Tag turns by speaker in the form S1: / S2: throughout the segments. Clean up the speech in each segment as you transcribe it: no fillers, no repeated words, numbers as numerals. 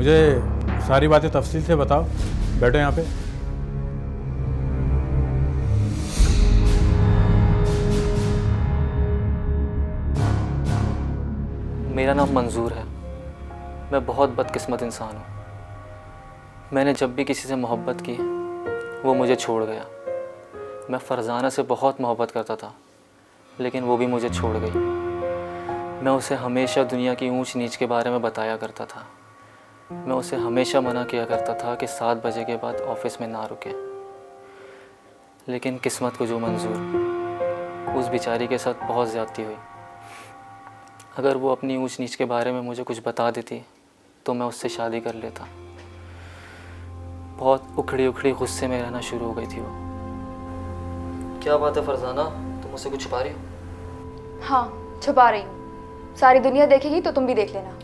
S1: मुझे सारी बातें तफसील से बताओ। बैठो यहाँ पे।
S2: मेरा नाम मंजूर है। मैं बहुत बदकिस्मत इंसान हूँ। मैंने जब भी किसी से मोहब्बत की वो मुझे छोड़ गया। मैं फरजाना से बहुत मोहब्बत करता था, लेकिन वो भी मुझे छोड़ गई। मैं उसे हमेशा दुनिया की ऊंच नीच के बारे में बताया करता था। मैं उसे हमेशा मना किया करता था कि 7 बजे के बाद ऑफिस में ना रुके। लेकिन किस्मत को जो मंजूर, उस बेचारी के साथ बहुत ज़्यादती हुई। अगर वो अपनी ऊंच नीच के बारे में मुझे कुछ बता देती तो मैं उससे शादी कर लेता। बहुत उखड़ी उखड़ी गुस्से में रहना शुरू हो गई थी वो। क्या बात है फरजाना, तुम मुझसे कुछ छुपा रही हो?
S3: हाँ, छुपा रही हूँ। सारी दुनिया देखेगी तो तुम भी देख लेना।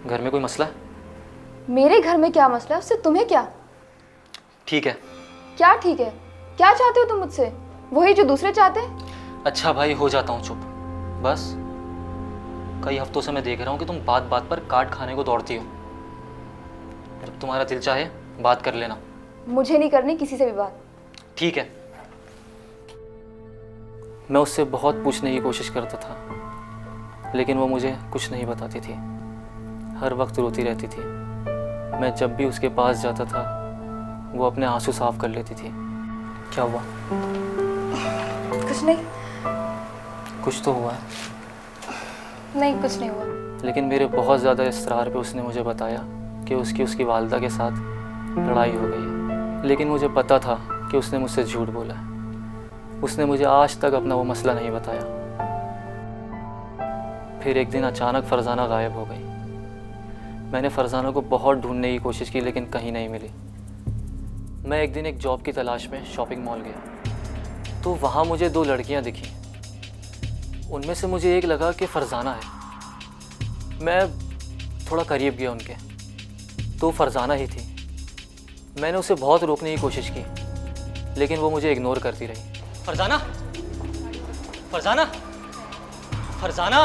S2: घर में कोई मसला है?
S3: मेरे घर में क्या मसला है, उससे तुम्हें क्या?
S2: ठीक है।
S3: क्या ठीक है? क्या चाहते हो तुम मुझसे? वही जो दूसरे चाहते हैं।
S2: अच्छा भाई, हो जाता हूँ चुप। बस कई हफ्तों से मैं देख रहा हूँ कि तुम बात बात पर काट खाने को दौड़ती हो। जब तुम्हारा दिल चाहे बात कर लेना।
S3: मुझे नहीं करनी किसी से भी बात।
S2: ठीक है। मैं उससे बहुत पूछने की कोशिश करता था, लेकिन वो मुझे कुछ नहीं बताती थी। हर वक्त रोती रहती थी। मैं जब भी उसके पास जाता था वो अपने आंसू साफ कर लेती थी। क्या हुआ?
S3: कुछ नहीं।
S2: कुछ तो हुआ है।
S3: नहीं, कुछ नहीं हुआ।
S2: लेकिन मेरे बहुत ज़्यादा इसरार पे उसने मुझे बताया कि उसकी वालिदा के साथ लड़ाई हो गई है। लेकिन मुझे पता था कि उसने मुझसे झूठ बोला है। उसने मुझे आज तक अपना वो मसला नहीं बताया। फिर एक दिन अचानक फरजाना गायब हो गई। मैंने फरजाना को बहुत ढूंढने की कोशिश की, लेकिन कहीं नहीं मिली। मैं एक दिन एक जॉब की तलाश में शॉपिंग मॉल गया तो वहाँ मुझे 2 लड़कियाँ दिखी। उनमें से मुझे एक लगा कि फरजाना है। मैं थोड़ा करीब गया उनके, तो फरजाना ही थी। मैंने उसे बहुत रोकने की कोशिश की, लेकिन वो मुझे इग्नोर करती रही। फरजाना, फरजाना, फरजाना,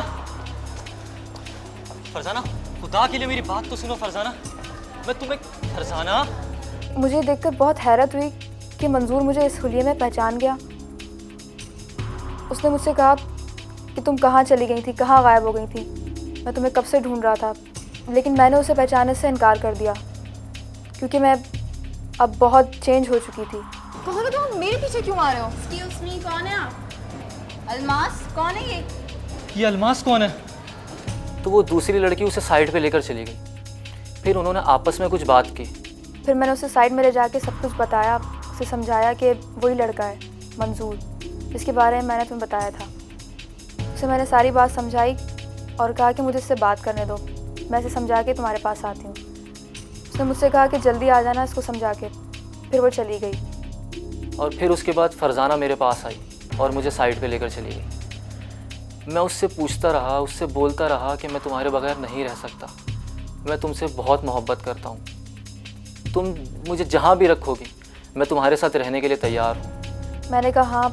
S2: फरजाना, खुदा के लिए मेरी बात तो सुनो फरजाना। मैं तुम्हें फरजाना।
S3: मुझे देखकर बहुत हैरत हुई कि मंजूर मुझे इस हुलिये में पहचान गया। उसने मुझसे कहा कि तुम कहाँ चली गई थी, कहाँ गायब हो गई थी। मैं तुम्हें कब से ढूंढ रहा था, लेकिन मैंने उसे पहचानने से इनकार कर दिया, क्योंकि मैं अब बहुत चेंज हो चुकी थी। कौन हो तुम? मेरे पीछे क्यों आ रहे हो?
S4: एक्सक्यूज मी, कौन है आप? अलमास? कौन है ये?
S2: ये अलमास कौन है? तो वो दूसरी लड़की उसे साइड पे लेकर चली गई। फिर उन्होंने आपस में कुछ बात की।
S3: फिर मैंने उसे साइड में ले जाके सब कुछ बताया, उसे समझाया कि वही लड़का है मंजूर, जिसके बारे में मैंने तुम्हें बताया था। उसे मैंने सारी बात समझाई और कहा कि मुझे इससे बात करने दो, मैं इसे समझा के तुम्हारे पास आती हूँ। उसने मुझसे कहा कि जल्दी आ जाना इसको समझा के। फिर वो चली गई।
S2: और फिर उसके बाद फरजाना मेरे पास आई और मुझे साइड पे लेकर चली गई। मैं उससे पूछता रहा, उससे बोलता रहा कि मैं तुम्हारे बगैर नहीं रह सकता। मैं तुमसे बहुत मोहब्बत करता हूँ। तुम मुझे जहाँ भी रखोगी मैं तुम्हारे साथ रहने के लिए तैयार हूँ।
S3: मैंने कहा हाँ,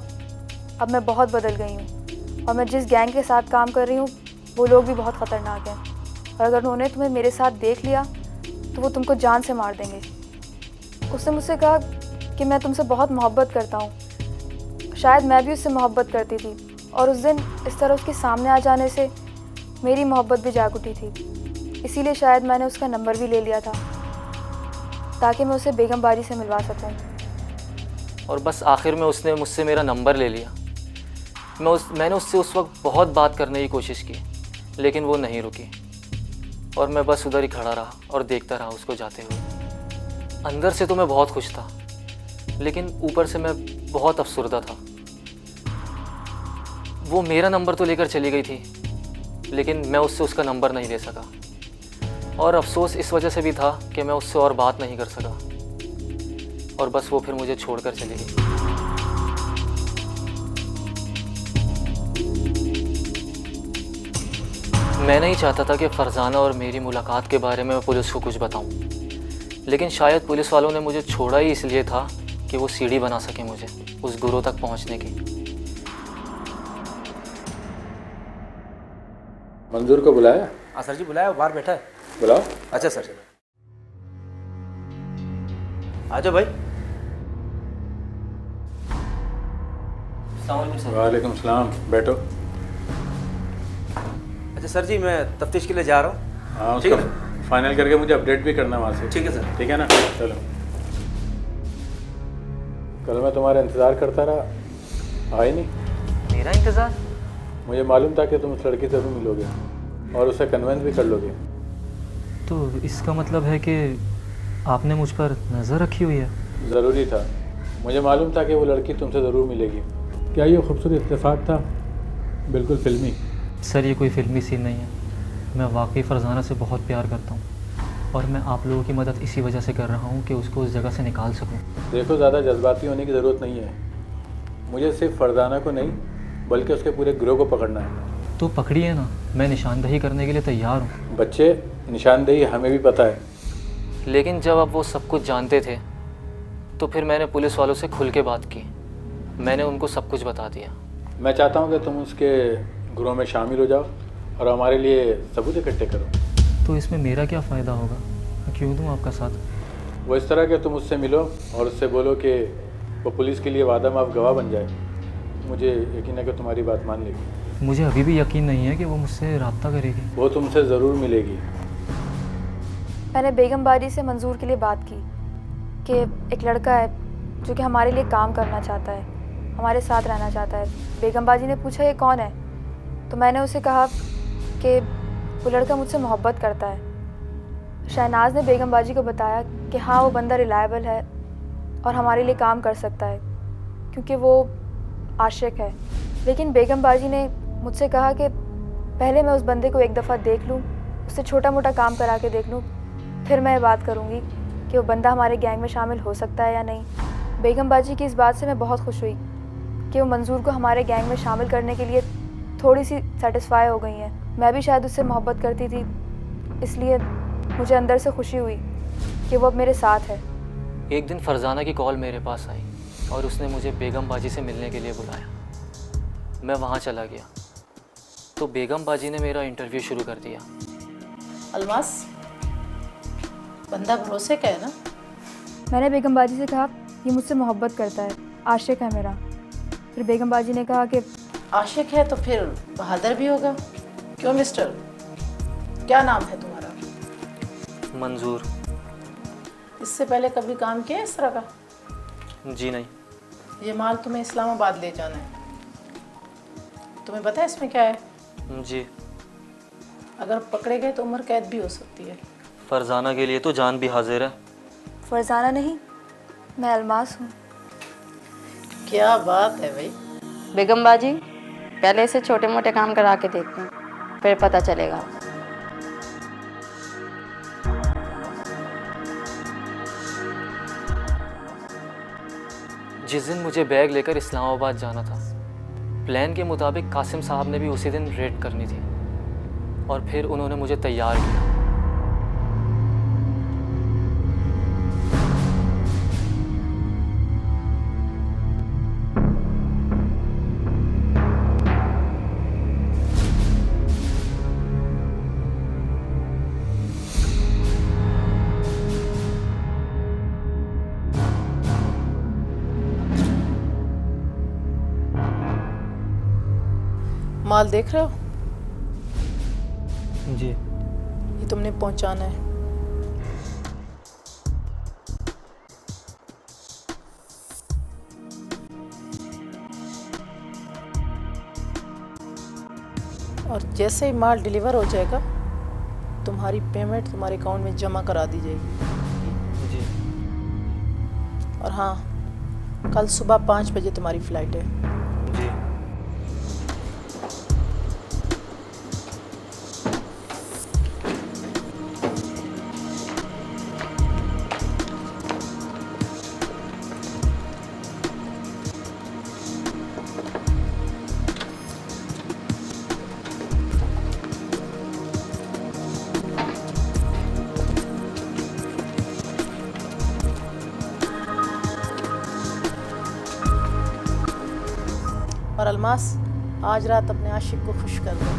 S3: अब मैं बहुत बदल गई हूँ और मैं जिस गैंग के साथ काम कर रही हूँ वो लोग भी बहुत ख़तरनाक हैं, और अगर उन्होंने तुम्हें मेरे साथ देख लिया तो वो तुमको जान से मार देंगे। उसने मुझसे कहा कि मैं तुमसे बहुत मोहब्बत करता हूँ। शायद मैं भी उससे मोहब्बत करती थी, और उस दिन इस तरह उसके सामने आ जाने से मेरी मोहब्बत भी जाग उठी थी। इसीलिए शायद मैंने उसका नंबर भी ले लिया था, ताकि मैं उसे बेगम बारी से मिलवा सकूं।
S2: और बस आखिर में उसने मुझसे मेरा नंबर ले लिया। मैंने उससे उस वक्त बहुत बात करने की कोशिश की, लेकिन वो नहीं रुकी, और मैं बस उधर ही खड़ा रहा और देखता रहा उसको जाते हुए। अंदर से तो मैं बहुत खुश था, लेकिन ऊपर से मैं बहुत अफसुर्दा था। वो मेरा नंबर तो लेकर चली गई थी, लेकिन मैं उससे उसका नंबर नहीं ले सका, और अफसोस इस वजह से भी था कि मैं उससे और बात नहीं कर सका, और बस वो फिर मुझे छोड़कर चली गई। मैं नहीं चाहता था कि फरजाना और मेरी मुलाकात के बारे में मैं पुलिस को कुछ बताऊं, लेकिन शायद पुलिस वालों ने मुझे छोड़ा ही इसलिए था कि वो सीढ़ी बना सके मुझे उस गुरु तक पहुंचने की।
S1: मंजूर को बुलाया?
S5: हाँ सर जी, बुलाया, वो बाहर बैठा है।
S1: बुलाओ।
S5: अच्छा सर। आ जाओ भाई।
S1: वालेकुम सलाम, बैठो।
S5: अच्छा सर जी, मैं तफ्तीश के लिए जा रहा हूँ।
S1: हाँ,
S5: ठीक
S1: उसका
S5: है।
S1: फाइनल करके मुझे अपडेट भी करना वहाँ से।
S5: ठीक है सर।
S1: ठीक है ना, चलो। कल मैं तुम्हारा इंतज़ार करता रहा, आए नहीं।
S2: मेरा इंतज़ार?
S1: मुझे मालूम था कि तुम उस लड़की से भी मिलोगे और उसे कन्वेंस भी कर लोगे।
S2: तो इसका मतलब है कि आपने मुझ पर नज़र रखी हुई है?
S1: ज़रूरी था, मुझे मालूम था कि वो लड़की तुमसे ज़रूर मिलेगी। क्या ये खूबसूरत इत्तेफाक था? बिल्कुल फिल्मी।
S2: सर ये कोई फिल्मी सीन नहीं है। मैं वाकई फ़रज़ाना से बहुत प्यार करता हूँ और मैं आप लोगों की मदद इसी वजह से कर रहा हूँ कि उसको उस जगह से निकाल सकूँ।
S1: देखो, ज़्यादा जज्बाती होने की ज़रूरत नहीं है। मुझे सिर्फ फरजाना को नहीं बल्कि उसके पूरे गिरोह को पकड़ना है।
S2: तो पकड़िए ना, मैं निशानदही करने के लिए तैयार हूँ।
S1: बच्चे, निशानदेही हमें भी पता है।
S2: लेकिन जब अब वो सब कुछ जानते थे तो फिर मैंने पुलिस वालों से खुल के बात की। मैंने उनको सब कुछ बता दिया।
S1: मैं चाहता हूँ कि तुम उसके गिरोह में शामिल हो जाओ और हमारे लिए सबूत इकट्ठे करो।
S2: तो इसमें मेरा क्या फ़ायदा होगा? मैं क्यों दूँ आपका साथ?
S1: वो इस तरह के तुम उससे मिलो और उससे बोलो कि वो पुलिस के लिए वादा माफ गवाह बन जाए। मुझे यकीन है कि तुम्हारी बात मान लेगी।
S2: मुझे अभी भी यकीन नहीं है कि वो मुझसे रब्ता करेगी।
S1: वो तुमसे ज़रूर मिलेगी।
S3: मैंने बेगम बाजी से मंजूर के लिए बात की कि एक लड़का है जो कि हमारे लिए काम करना चाहता है, हमारे साथ रहना चाहता है। बेगम बाजी ने पूछा ये कौन है, तो मैंने उसे कहा कि वो लड़का मुझसे मोहब्बत करता है। शहनाज ने बेगम बाजी को बताया कि हाँ, वो बंदा रिलायबल है और हमारे लिए काम कर सकता है क्योंकि वो आशिक है। लेकिन बेगम बाजी ने मुझसे कहा कि पहले मैं उस बंदे को एक दफ़ा देख लूँ, उससे छोटा मोटा काम करा के देख लूँ, फिर मैं बात करूँगी कि वो बंदा हमारे गैंग में शामिल हो सकता है या नहीं। बेगम बाजी की इस बात से मैं बहुत खुश हुई कि वो मंजूर को हमारे गैंग में शामिल करने के लिए थोड़ी सी सेटिस्फाई हो गई हैं। मैं भी शायद उससे मोहब्बत करती थी, इसलिए मुझे अंदर से खुशी हुई कि वो अब मेरे साथ है।
S2: एक दिन फरजाना की कॉल मेरे पास आई और उसने मुझे बेगम बाजी से मिलने के लिए बुलाया। मैं वहाँ चला गया तो बेगम बाजी ने मेरा इंटरव्यू शुरू कर दिया।
S6: अलमास, बंदा भरोसे का है ना?
S3: मैंने बेगम बाजी से कहा ये मुझसे मोहब्बत करता है, आशिक है मेरा। फिर बेगम बाजी ने कहा कि
S6: आशिक है तो फिर बहादुर भी होगा। क्यों मिस्टर, क्या नाम है तुम्हारा?
S2: मंजूर।
S6: इससे पहले कभी काम किया है इस तरह का?
S2: जी नहीं।
S6: ये माल तुम्हें इस्लामाबाद ले जाना है। तुम्हें पता है इसमें क्या है?
S2: जी।
S6: अगर पकड़े गए तो उम्र कैद भी हो सकती है।
S2: फरजाना के लिए तो जान भी हाजिर है।
S3: फरजाना नहीं, मैं अलमास हूँ।
S6: क्या बात है भाई।
S4: बेगम बाजी, पहले से छोटे मोटे काम करा के देखते हैं, फिर पता चलेगा।
S2: जिस दिन मुझे बैग लेकर इस्लामाबाद जाना था, प्लान के मुताबिक कासिम साहब ने भी उसी दिन रेड करनी थी और फिर उन्होंने मुझे तैयार किया।
S6: माल देख रहे हो?
S2: जी।
S6: ये तुमने पहुंचाना है। और जैसे ही माल डिलीवर हो जाएगा, तुम्हारी पेमेंट तुम्हारे अकाउंट में जमा करा दी जाएगी।
S2: जी।
S6: और हाँ, कल सुबह 5 बजे तुम्हारी फ़्लाइट है।
S2: जी।
S6: और अलमास, आज रात अपने आशिक को खुश कर दो।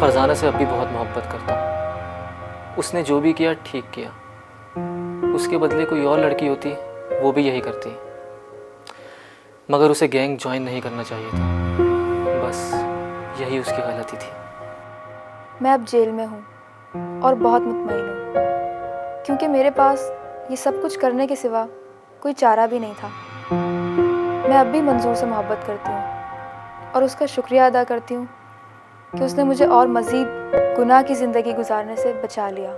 S2: फरजाना से अब भी बहुत मोहब्बत करता हूँ। उसने जो भी किया ठीक किया। उसके बदले कोई और लड़की होती वो भी यही करती, मगर उसे गैंग ज्वाइन नहीं करना चाहिए था। बस यही उसकी गलती थी।
S3: मैं अब जेल में हूँ और बहुत मुतमईन हूँ, क्योंकि मेरे पास ये सब कुछ करने के सिवा कोई चारा भी नहीं था। मैं अब भी मंजूर से मोहब्बत करती हूँ और उसका शुक्रिया अदा करती हूँ कि उसने मुझे और मज़ीद गुनाह की ज़िंदगी गुजारने से बचा लिया।